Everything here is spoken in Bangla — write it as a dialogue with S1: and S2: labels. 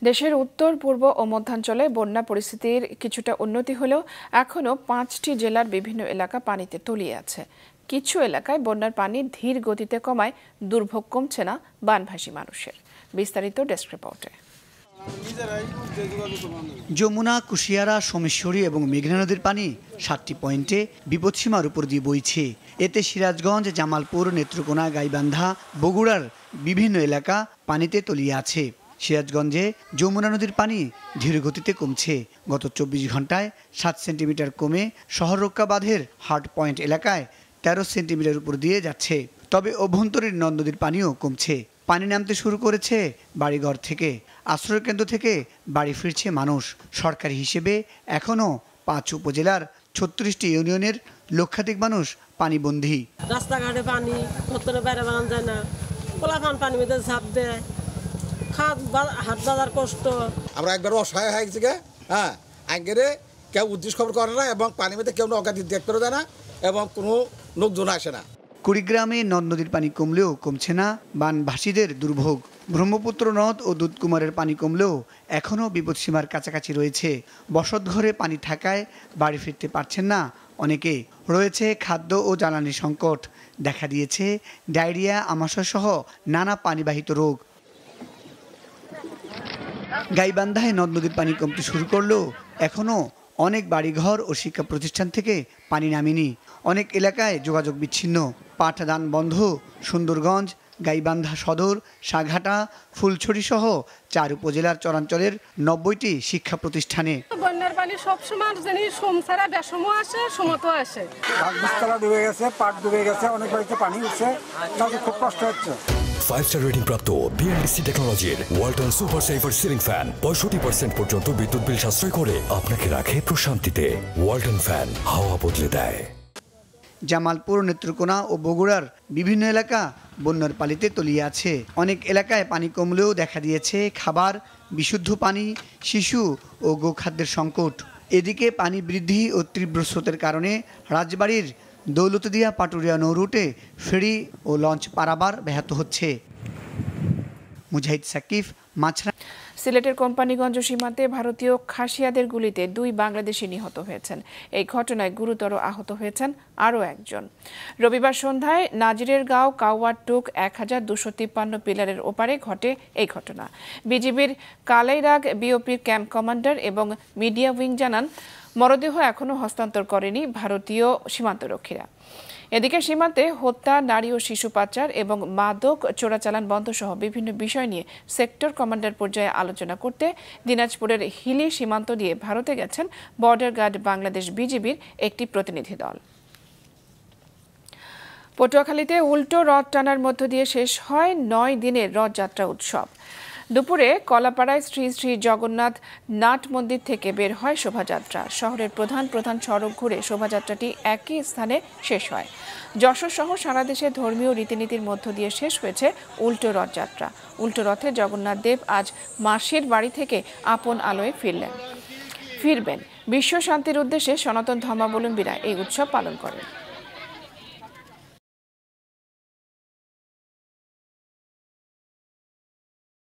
S1: দেশের উত্তর, পূর্ব ও মধ্যাঞ্চলে বন্যা পরিস্থিতির কিছুটা উন্নতি হলেও এখনও 5টি জেলার বিভিন্ন এলাকা পানিতে তলিয়ে আছে। কিছু এলাকায় বন্যার পানি ধীর গতিতে কমায় দুর্ভোগ কমছে না বানভাসী মানুষের। বিস্তারিত ডেস্ক রিপোর্টে।
S2: যমুনা, কুশিয়ারা, সোমেশ্বরী এবং মেঘনা নদীর পানি 7টি পয়েন্টে বিপদসীমার উপর দিয়ে বইছে। এতে সিরাজগঞ্জ, জামালপুর, নেত্রকোনা, গাইবান্ধা, বগুড়ার বিভিন্ন এলাকা পানিতে তলিয়ে আছে। সিরাজগঞ্জে যমুনা নদীর পানি ধীর গতিতে কমছে। গত 24 ঘন্টায় 7 সেন্টিমিটার কমে শহররক্ষা বাঁধের হার্ট পয়েন্ট এলাকায় 13 সেন্টিমিটার উপর দিয়ে যাচ্ছে। তবে অভ্যন্তরীণ নদ নদীর পানিও কমছে। পানি নামতে শুরু করেছে বাড়িঘর থেকে। আশ্রয়কেন্দ্র থেকে বাড়ি ফিরছে মানুষ। সরকারি হিসেবে এখনও 5 উপজেলার 36টি ইউনিয়নের লক্ষাধিক মানুষ পানিবন্দী।
S3: রাস্তাঘাটে পানি, ভেতরে বাইরে বাগান যায় না, পোলাপান পানি মধ্যে ঝাঁপ দেয়, হাট বাজার কষ্ট।
S4: আমরা একবার অসহায় হয়ে গেছি হ্যাঁ, আগে কেউ উদ্দেশ্য খবর করে না এবং পানির মধ্যে কেউ নৌকাটি দেখ করে দেয় না এবং কোনো লোকজন আসে না।
S2: কুড়িগ্রামে নদ নদীর পানি কমলেও কমছে না বানভাসীদের দুর্ভোগ। ব্রহ্মপুত্র নদ ও দুধকুমারের পানি কমলেও এখনও বিপদসীমার কাছাকাছি রয়েছে। বসতঘরে পানি থাকায় বাড়ি ফিরতে পারছেন না অনেকে। রয়েছে খাদ্য ও জ্বালানি সংকট। দেখা দিয়েছে ডায়রিয়া, আমাশয় সহ নানা পানিবাহিত রোগ। গাইবান্ধায় নদ নদীর পানি কমতে শুরু করলেও এখনও অনেক বাড়িঘর ও শিক্ষা প্রতিষ্ঠান থেকে পানি নামেনি। অনেক এলাকায় যোগাযোগ বিচ্ছিন্ন। পাঠদান বন্ধ। সুন্দরগঞ্জ, গাইবান্ধা সদর, সাঘাটা, ফুলছড়ি সহ 4 উপজেলার চরাঞ্চলের 90টি শিক্ষা প্রতিষ্ঠানে
S5: বন্যার পানি সবসময় সোমসারা বেসমো আসে, সমতো আসে।
S6: বিস্তলা ডুবে গেছে, পাট ডুবে গেছে, অনেক বাড়িতে পানি উঠছে, তাতে খুব কষ্ট হচ্ছে।
S7: 5-স্টার রেটিং প্রাপ্ত বিএলডিসি টেকনোলজির Walton super saver ceiling fan 65% পর্যন্ত বিদ্যুৎ বিল সাশ্রয় করে আপনাকে রাখে প্রশান্তিতে। ওয়ালটন ফ্যান হাওয়া বদলে দেয়।
S2: জামালপুর, নেত্রকোনা ও বগুড়ার বিভিন্ন এলাকা বন্যার পানিতে তলিয়ে আছে। অনেক এলাকায় পানি কমলেও দেখা দিয়েছে খাবার, বিশুদ্ধ পানি, শিশু ও গোখাদ্যের সংকট। এদিকে পানি বৃদ্ধি ও তীব্র স্রোতের কারণে রাজবাড়ীর দৌলতদিয়া পাটুরিয়া নৌ রুটে ফেরি ও লঞ্চ পারাবার ব্যাহত হচ্ছে। মুজাহিদ সাকিব, মাছরা।
S1: সিলেটের কোম্পানিগঞ্জ সীমান্তে ভারতীয় খাসিয়াদের গুলিতে 2 বাংলাদেশি নিহত হয়েছেন। এই ঘটনায় গুরুতর আহত হয়েছেন আরও একজন। রবিবার সন্ধ্যায় নাজিরের গাঁও কাওয়ারটুক 1253 পিলারের ওপারে ঘটে এই ঘটনা। বিজিবির কালাইরাগ বিওপির ক্যাম্প কমান্ডার এবং মিডিয়া উইং জানান, মরদেহ এখনও হস্তান্তর করেনি ভারতীয় সীমান্তরক্ষীরা। এদিকে সীমান্তে হত্যা, নারী ও শিশু পাচার এবং মাদক চোরাচালান বন্ধ সহ বিভিন্ন বিষয় নিয়ে সেক্টর কমান্ডার পর্যায়ে আলোচনা করতে দিনাজপুরের হিলি সীমান্ত দিয়ে ভারতে গেছেন বর্ডার গার্ড বাংলাদেশ বিজিবির একটি প্রতিনিধি দল। পটুয়াখালীতে উল্টো রথ টানার মধ্য দিয়ে শেষ হয় 9 দিনের রথযাত্রা উৎসব। দুপুরে কলাপাড়ায় শ্রী শ্রী জগন্নাথ নাট মন্দির থেকে বের হয় শোভাযাত্রা। শহরের প্রধান সড়ক ঘুরে শোভাযাত্রাটি একই স্থানে শেষ হয়। যশোর সহ সারা দেশে ধর্মীয় রীতিনীতির মধ্য দিয়ে শেষ হয়েছে উল্টো রথযাত্রা। উল্টো রথে জগন্নাথ দেব আজ মাসির বাড়ি থেকে আপন আলোয় ফিরবেন। বিশ্ব শান্তির উদ্দেশ্যে সনাতন ধর্মাবলম্বীরা এই উৎসব পালন করেন।